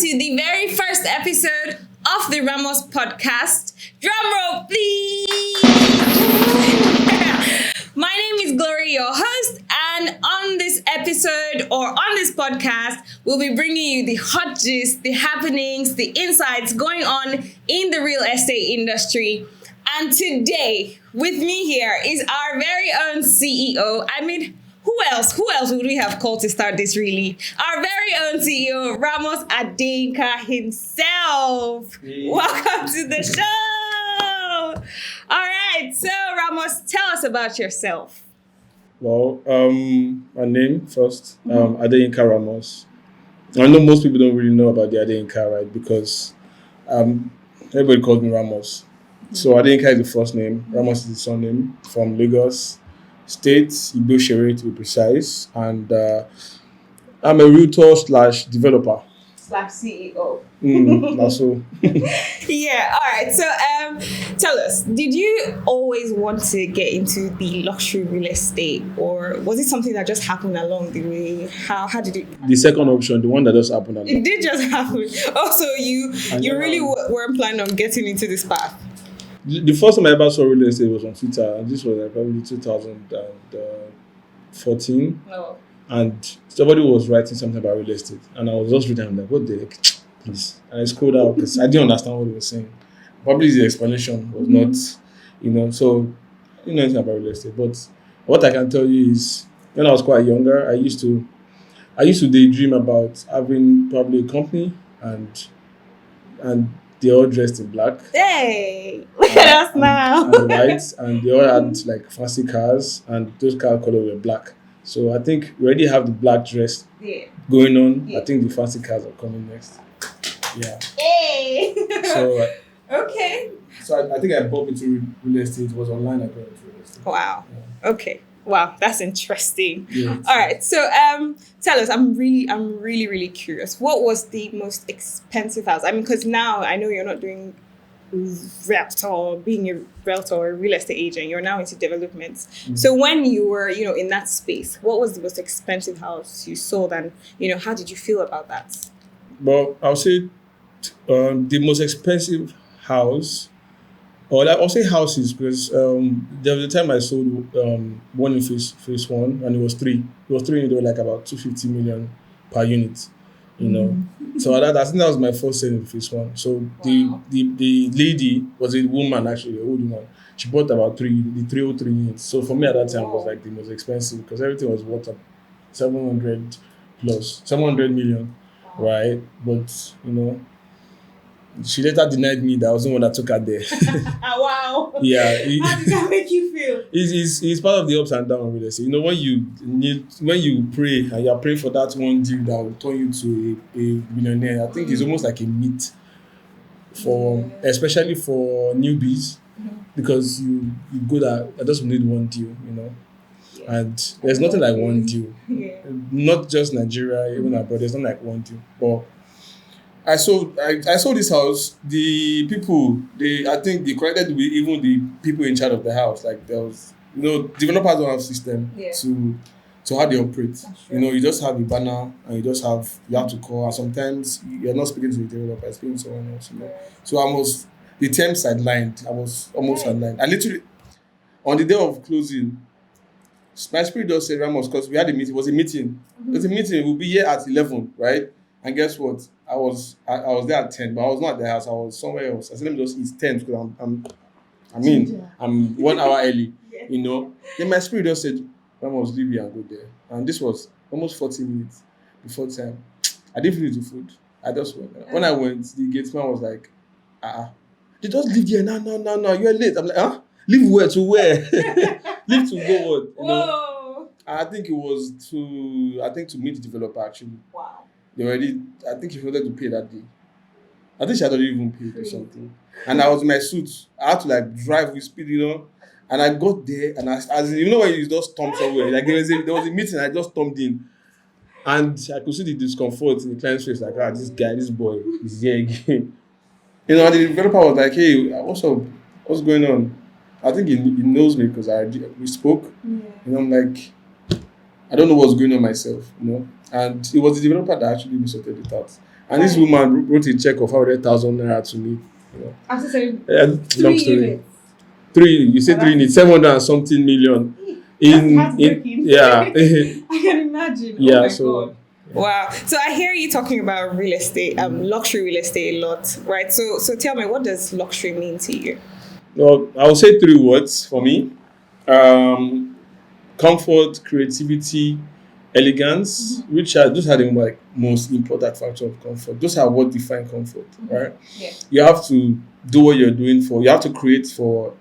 to the very first episode of the Ramos podcast. Drum roll, please. My name is Glory, your host, and on this episode or on this podcast, we'll be bringing you the hot gist, the happenings, the insights going on in the real estate industry. And today, with me here is our very own CEO. Who else would we have called to start this really? Our very own CEO, Ramos Adeyinka himself. Yeah. Welcome to the show. All right, so Ramos, tell us about yourself. Well, my name first, Adeyinka Ramos. I know most people don't really know about the Adeyinka, right? Because everybody calls me Ramos. So Adeyinka is the first name, Ramos is the surname, from Lagos State, Igbo Shere to be precise, and I'm a realtor / developer. /CEO. That's all. Yeah, all right. So tell us, did you always want to get into the luxury real estate, or was it something that just happened along the way? How did it? The second option, the one that just happened along. It did just happen. Also, you really weren't planning on getting into this path. The first time I ever saw real estate was on Twitter, and this was probably 2014. Oh. And somebody was writing something about real estate, and I was just reading, I'm like, what the heck? Please. And I scrolled out because I didn't understand what he was saying. Probably the explanation was not, so I didn't know anything about real estate. But what I can tell you is, when I was quite younger, I used to daydream about having probably a company and they all dressed in black. Hey, look at us now. And white, and they all had like fancy cars, and those car colors were black. So I think we already have the black dress going on. Yeah. I think the fancy cars are coming next. Yeah. Hey. So okay. So I think I bought into real estate. It was online. I got into real estate. Wow. Yeah. Okay. Wow, that's interesting. Yeah. All right. So tell us. I'm really curious. What was the most expensive house? I mean, because now I know you're not doing being a realtor or a real estate agent. You're now into developments. Mm-hmm. So when you were, in that space, what was the most expensive house you sold, and how did you feel about that? Well, I'll say the most expensive house, or I'll say houses, because there was a time I sold one in phase one, and it was three. It was three, and they were like about 250 million per unit. So I think that was my first sale in phase one. So wow. the lady was a woman, actually, an old woman. She bought about 303 units. So for me at that time, it was like the most expensive, because everything was worth up 700 million, right? But she later denied me that I was the one that took her there. Wow. Yeah. How did that make you feel? It's part of the ups and downs of real estate. When you pray and you are praying for that one deal that will turn you to a millionaire, I think it's almost like a myth especially for newbies, because you go that I just need one deal, Yeah. And there's nothing like one deal. Yeah. Not just Nigeria, even abroad, there's not like one deal. But I sold this house. The people, I think they corrected with even the people in charge of the house. Like there was, developers don't have system to how they operate. You just have a banner, and you have to call. And sometimes you're not speaking to the developer, you're speaking to someone else. So the term sidelined. I was almost sidelined. And literally, on the day of closing, my spirit just said, Ramos, because we had a meeting. It was a meeting. Mm-hmm. It was a meeting. We'll be here at 11, right? And guess what? I was there at 10, but I was not at the house. I was somewhere else. I said, let me just eat 10 because I'm 1 hour early, Then my spirit just said, Ramos, leave here and go there. And this was almost 40 minutes before time. I didn't finish the food. I just went. When I went, the gatesman was like, you just leave here now. You're late. I'm like, huh? Leave where to where? Leave to go what? Whoa. I think it was to meet the developer actually. Wow. I think he wanted to pay that day. I think she had already even paid or something. And I was in my suit. I had to drive with speed, And I got there, and when you just storm somewhere, like there was a meeting, I just stormed in. And I could see the discomfort in the client's face, like, this boy is here again. And the developer was like, hey, what's up? What's going on? I think he knows me because we spoke. Yeah. And I'm like, I don't know what's going on myself, And it was the developer that actually sorted it out. And this woman wrote a check of 500,000 naira to me. You know. After saying Long story. units. You say 3 units, 700 and something million. In I can imagine. Yeah, oh my so God. Wow. So I hear you talking about real estate, luxury real estate a lot, right? So tell me, what does luxury mean to you? well, I will say 3 words for me. Comfort, creativity, elegance, which are those are the like most important factor of comfort. Those are what define comfort, right? Yeah. You have to do what you're doing for. You have to create for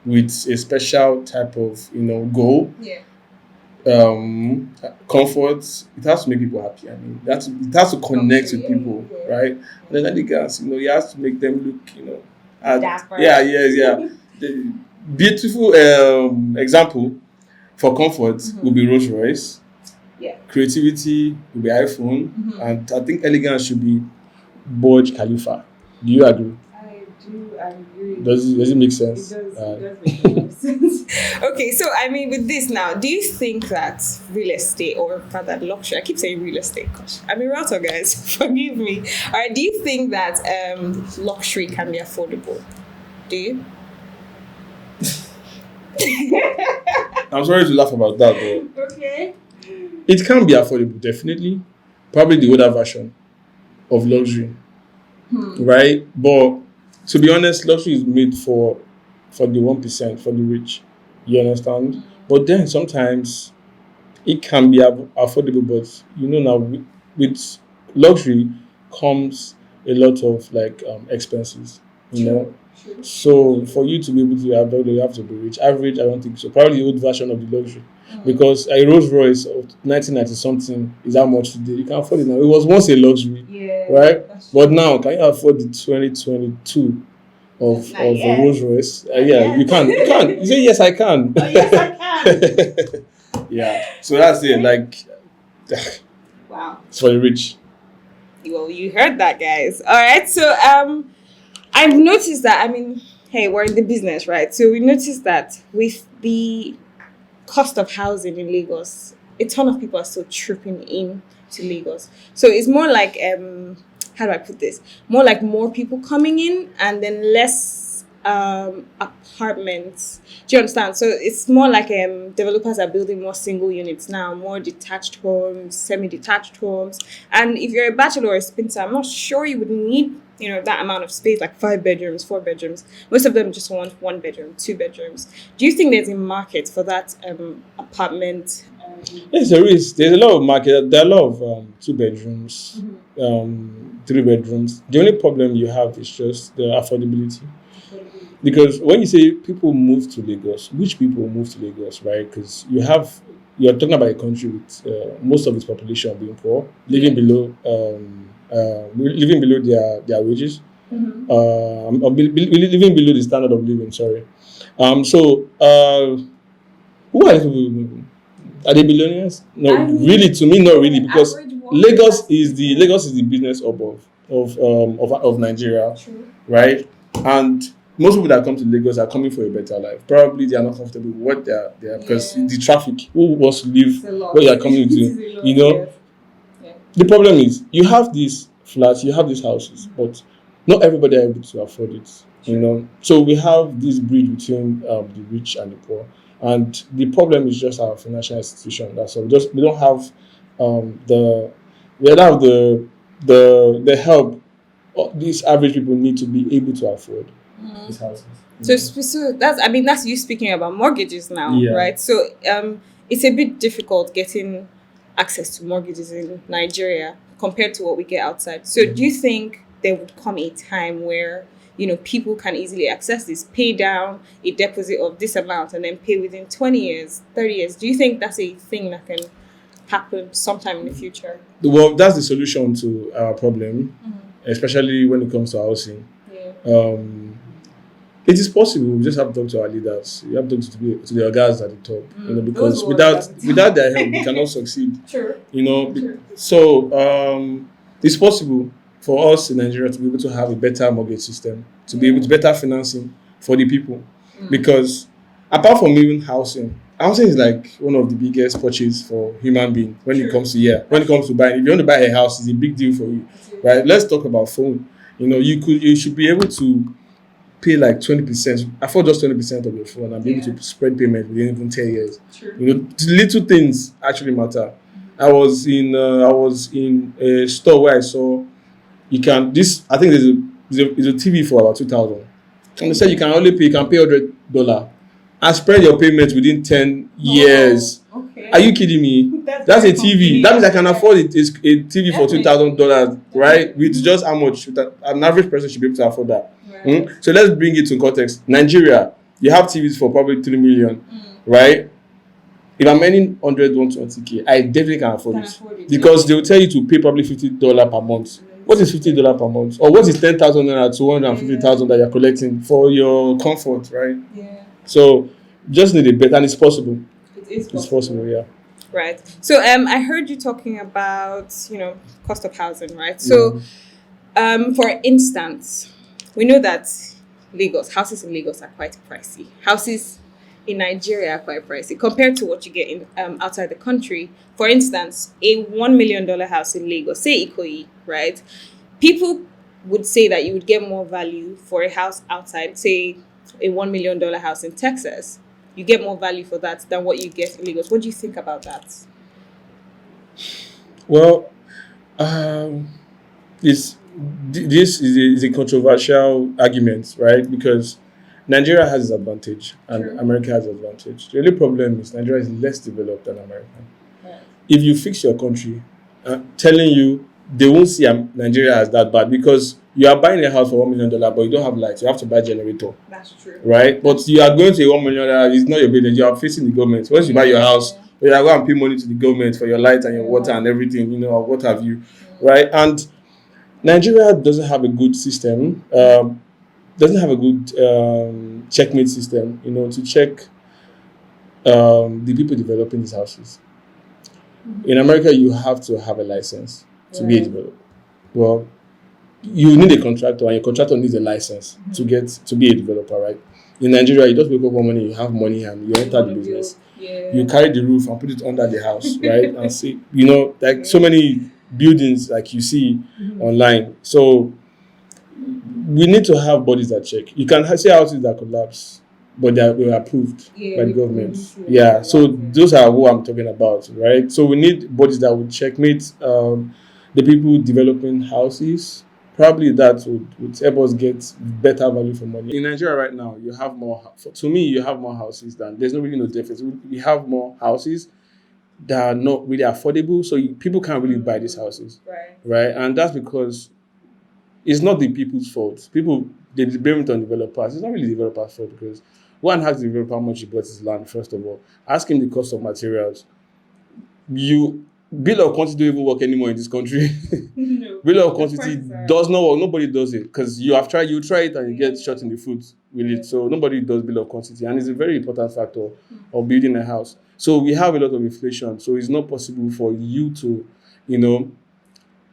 with a special type of goal. Yeah. Comfort. It has to make people happy. I mean, it has to connect with people, right? And then elegance. You have to make them look, Dapper. yeah. The beautiful example for comfort will be Rolls Royce. Yeah. Creativity will be iPhone, and I think elegance should be Burj Khalifa. Do you agree? I do agree. Does it make sense? It does make sense. Okay, so I mean, with this now, do you think that real estate, or rather luxury, I keep saying real estate, gosh, I'm a realtor, guys, forgive me. All right, do you think that luxury can be affordable? Do you? I'm sorry to laugh about that, but Okay. it can be affordable, definitely. Probably the older version of luxury, right? But to be honest, luxury is made for the 1%, for the rich. You understand? But then sometimes it can be affordable, but now with luxury comes a lot of expenses. True. So for you to be able to afford it, you have to be rich. Average, I don't think so. Probably the old version of the luxury. Because a Rolls Royce of 1990 something is how much today. You can afford it now. It was once a luxury, right? But now, can you afford the 2022 of a Rolls Royce? Yeah, you can. You can. You say yes, I can. Oh, yes, I can. Yeah. So that's it. Wow. It's for the rich. Well, you heard that, guys. All right. So I've noticed that. I mean, hey, we're in the business, right? So we noticed that with the cost of housing in Lagos, a ton of people are still trooping in to Lagos. So it's more like how do I put this? More like more people coming in and then less apartments. Do you understand? So it's more like developers are building more single units now, more detached homes, semi-detached homes. And if you're a bachelor or a spinster, I'm not sure you would need that amount of space, like 5 bedrooms, 4 bedrooms. Most of them just want 1 bedroom, 2 bedrooms. Do you think there's a market for that apartment? Yes, there is. There's a lot of market. There are a lot of 2 bedrooms, 3 bedrooms. The only problem you have is just the affordability. Because when you say people move to Lagos, which people move to Lagos, right? Because you're talking about a country with most of its population being poor, living below their wages, or living below the standard of living. Sorry. Who are these people moving? Are they billionaires? No, really. To me, not really, because Lagos is the business hub of Nigeria, right? And most people that come to Lagos are coming for a better life. Probably they are not comfortable with what they are because the traffic. Who wants to live where you are coming to? The problem is you have these flats, you have these houses, but not everybody are able to afford it. So we have this bridge between the rich and the poor, and the problem is just our financial institution. That's all. We don't have the help these average people need to be able to afford these houses. So that's you speaking about mortgages now, right? So it's a bit difficult getting access to mortgages in Nigeria compared to what we get outside. So do you think there would come a time where people can easily access this, pay down a deposit of this amount and then pay within 20 years, 30 years? Do you think that's a thing that can happen sometime in the future? Well, that's the solution to our problem, especially when it comes to housing. It is possible. We just have to talk to our leaders. We have to talk to the guys at the top, because without their help, we cannot succeed. Sure. So it's possible for us in Nigeria to be able to have a better mortgage system, to be able to better financing for the people, because apart from even housing, I would say it's like one of the biggest purchases for human being when it comes to when it comes to buying. If you want to buy a house, it's a big deal for you, right? Let's talk about phone. You should be able to pay like 20%, afford just 20% of your phone and be able to spread payment within even 10 years. The little things actually matter. I was in a store where I saw I think there's a TV for about 2,000. And they said you can pay $100 and spread your payments within 10 years. Okay. Are you kidding me? That's a TV. That means I can afford it. It's a TV for $2,000, right? With just how much an average person should be able to afford that. Right. So let's bring it to context. Nigeria, you have TVs for probably 3 million, right? If I'm earning 120K, I definitely can afford it. Because they will tell you to pay probably $50 per month. What is $50 per month? Or what is 10,000 naira to 150,000 that you're collecting for your comfort, right? Yeah. So just need a bet, and it's possible. It's possible, yeah. Right. So I heard you talking about cost of housing, right? So for instance, we know that houses in Lagos are quite pricey. Houses in Nigeria are quite pricey compared to what you get in outside the country. For instance, a $1 million house in Lagos, say Ikoyi, right? People would say that you would get more value for a house outside, say a $1 million house in Texas. You get more value for that than what you get in Lagos. What do you think about that? Well, this is a controversial argument, right? Because Nigeria has its advantage and America has its advantage. The only problem is Nigeria is less developed than America. Right. If you fix your country, telling you they won't see Nigeria as that bad because you are buying a house for $1 million, but you don't have lights. You have to buy a generator. That's true. Right? But you are going to a $1 million, it's not your business. You are facing the government. Once you buy your house, you are going to pay money to the government for your light and your water and everything, or what have you. Right? And Nigeria doesn't have a good system. Doesn't have a good checkmate system, to check the people developing these houses. In America, you have to have a license to be a developer. Well, you need a contractor, and your contractor needs a license to be a developer, right? In Nigeria, you just wake up one morning, you have money, and you enter the business. You carry the roof and put it under the house, right? And see, like so many buildings like you see online. So we need to have bodies that check. You can see houses that collapse, but they were approved by the government. So those are what I'm talking about, right? So we need bodies that would checkmate the people developing houses. Probably that would help us get better value for money. In Nigeria right now, you have more. To me, you have more houses than there's no difference. We have more houses that are not really affordable, so people can't really buy these houses, right? And that's because it's not the people's fault. People, they blame it on developers. It's not really the developer's fault because one has to develop how much he bought his land, first of all. Ask him the cost of materials. Bill of quantity don't even work anymore in this country. No. Bill of quantity does not work. Nobody does it because you try it and you get shot in the foot with it. So nobody does bill of quantity, and it's a very important factor of building a house. So we have a lot of inflation. So it's not possible for you to,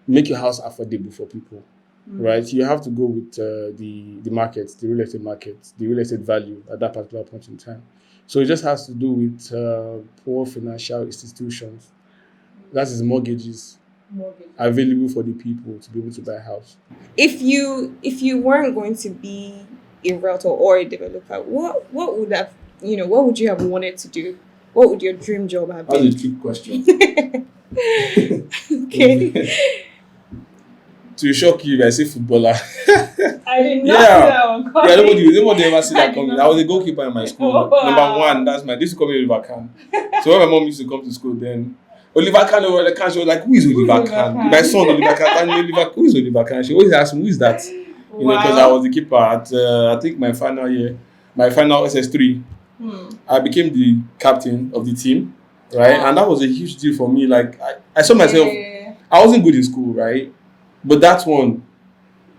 make your house affordable for people. Right, you have to go with the market, the real estate market, the real estate value at that particular point in time. So it just has to do with poor financial institutions. That is mortgages available for the people to be able to buy a house. If you weren't going to be a realtor or a developer, what would you have wanted to do? What would your dream job have been? That's a trick question. Okay. To shock you, if I say footballer. I did not see that one coming. Yeah, nobody ever see that coming. I was a goalkeeper in my school. Number one, this used to call me Oliver Kahn. So when my mom used to come to school, then Oliver Kahn over the Kahn, she was like, who is Oliver Kahn? My son Oliver Kahn, who is Oliver Kahn? She always asked me, who is that? Because I was the keeper at I think my final year, my final SS3. I became the captain of the team, right? And that was a huge deal for me. Like I saw myself, I wasn't good in school, right? But that one,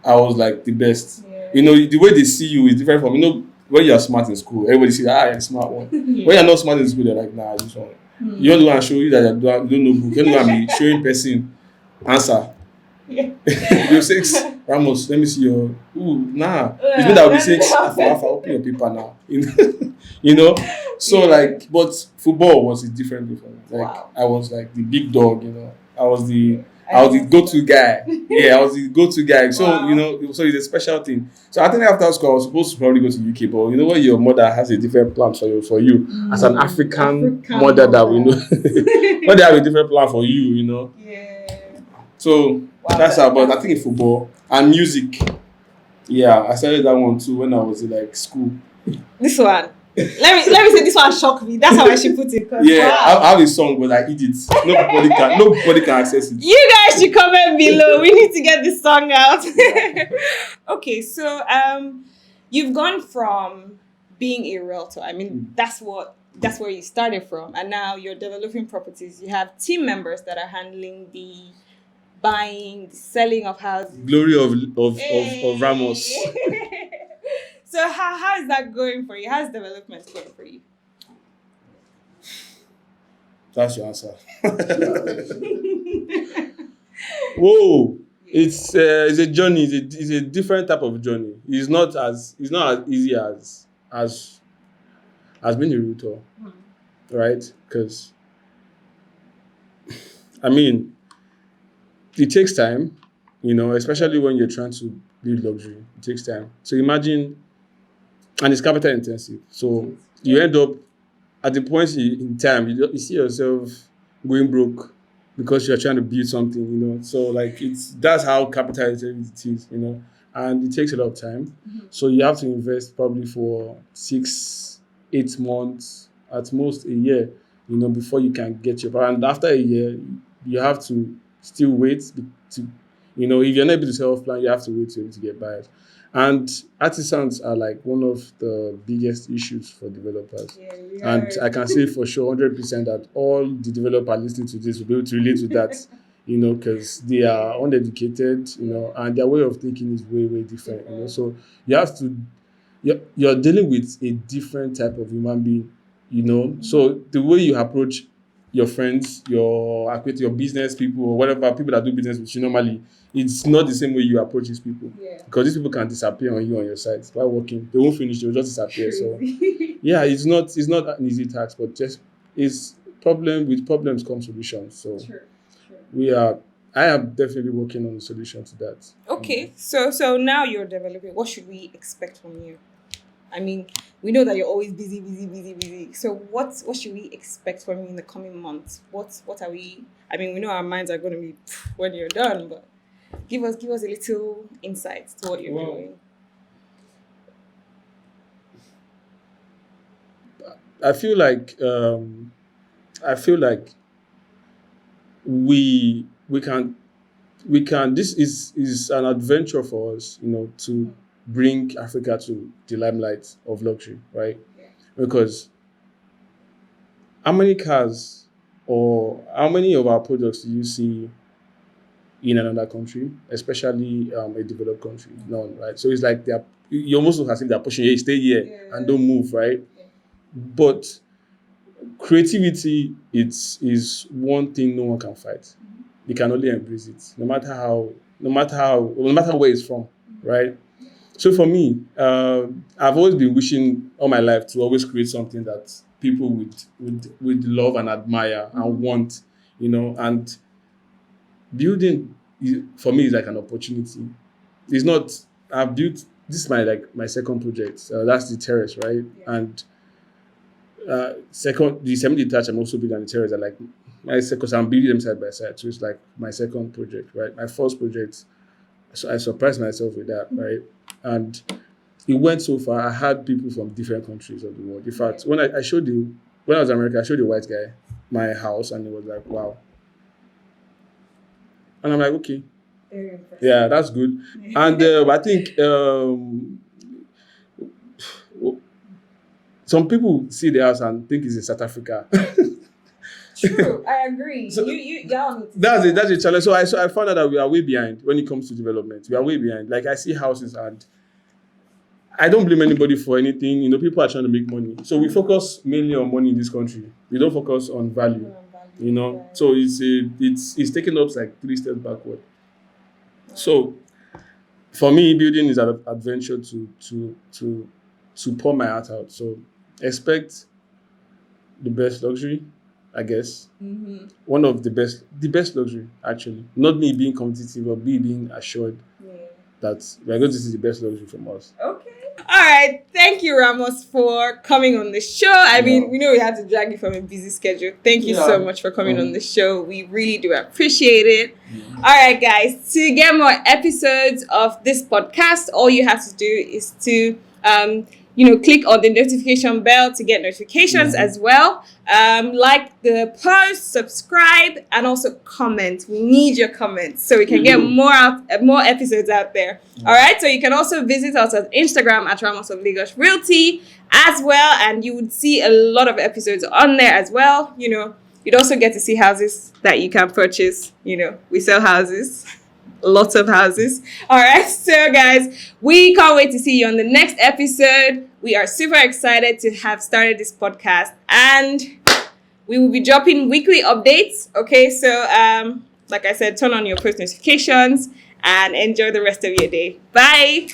I was like the best. The way they see you is different from, when you're smart in school, everybody says, you're the smart one. When you're not smart in school, they're like, nah, this one. You don't want to show you that you don't know book. You don't want to be showing person answer. You'll say, Ramos, let me see your. Ooh, nah. It's me that will be saying, Alpha, open your paper now. You know? So, like, but football was a different thing for me. Like, I was like the big dog, you know. I was the go-to guy. Yeah, I was the go-to guy. So, you know, so it's a special thing. So I think after school, I was supposed to probably go to UK, but you know what, your mother has a different plan for you as an African mother that we know. But they have a different plan for you, you know. Yeah. So that's how. But I think in football and music, yeah, I started that one too when I was in like school. This one. Let me say this one shocked me. That's how I should put it. Yeah, I have a song, but I eat it. Nobody can access it. You guys should comment below. We need to get this song out. Okay, so you've gone from being a realtor. I mean, that's where you started from, and now you're developing properties. You have team members that are handling the buying, the selling of houses. Glory of Ramos. So how is that going for you? How's development going for you? That's your answer. Whoa. It's a journey. It's a different type of journey. It's not as easy as being a realtor, right? Because I mean, it takes time, you know, especially when you're trying to build luxury. It takes time. So imagine, and it's capital intensive. So you end up at the point in time you see yourself going broke because you're trying to build something, you know. So like that's how capital intensive it is, you know, and it takes a lot of time. So you have to invest probably for 6-8 months, at most a year, you know, before you can get your power. And after a year, you have to still wait to, you know, if you're not able to sell off plan, you have to wait to get buyers. And artisans are like one of the biggest issues for developers. Yeah, and I can say for sure 100% that all the developers listening to this will be able to relate to that, you know, because they are uneducated, you know, and their way of thinking is way, way different, you know. So you have to, you're dealing with a different type of human being, you know. So the way you approach your friends, your business people, or whatever, people that do business with you normally, it's not the same way you approach these people. Yeah. Because these people can disappear on you on your site while working. They won't finish, they'll just disappear. So yeah, it's not an easy task, but just with problems come solutions. So I am definitely working on a solution to that. Okay. So now you're developing. What should we expect from you? I mean, we know that you're always busy. So what should we expect from you in the coming months? What are we? I mean, we know our minds are going to be when you're done, but give us a little insight to what you're doing. I feel like we can. This is an adventure for us, you know, to bring Africa to the limelight of luxury, right? Yeah. Because how many cars or how many of our products do you see in another country, especially a developed country? None, right? So it's like you almost look as if they're pushing, hey, stay here and don't move, right? Yeah. But creativity is one thing no one can fight. You can only embrace it, no matter where it's from, right? So for me, I've always been wishing all my life to always create something that people would love and admire and want, you know. And building for me is like an opportunity. It's not. I've built this is my second project. That's the terrace, right? Yeah. And the semi-detached, I'm also building the terrace. I like my second, because I'm building them side by side. So it's like my second project, right? My first project. So I surprised myself with that, right? And it went so far. I had people from different countries of the world. In fact, when I was in America, I showed the white guy my house, and he was like, "Wow." And I'm like, "Okay, yeah, that's good." And I think some people see the house and think it's in South Africa. True, I agree. So that's a challenge. So I found out that we are way behind when it comes to development. We are way behind. Like I see houses and I don't blame anybody for anything. You know, people are trying to make money. So we focus mainly on money in this country. We don't focus on value. You know, so it's taking us like 3 steps backward. So for me, building is an adventure to pour my heart out. So expect the best luxury, I guess. One of the best luxury, actually. Not me being competitive, but me being assured that we are going to see the best luxury from us. Okay. All right. Thank you, Ramos, for coming on the show. I mean, we know we had to drag you from a busy schedule. Thank you so much for coming on the show. We really do appreciate it. All right, guys. To get more episodes of this podcast, all you have to do is to click on the notification bell to get notifications as well. Like the post, subscribe, and also comment. We need your comments so we can get more episodes out there. All right. So you can also visit us on Instagram at Ramosoflagosrealty as well, and you would see a lot of episodes on there as well. You'd also get to see houses that you can purchase. We sell houses. Lots of houses. All right. So, guys, we can't wait to see you on the next episode. We are super excited to have started this podcast, and we will be dropping weekly updates. Okay. So, like I said, turn on your post notifications and enjoy the rest of your day. Bye.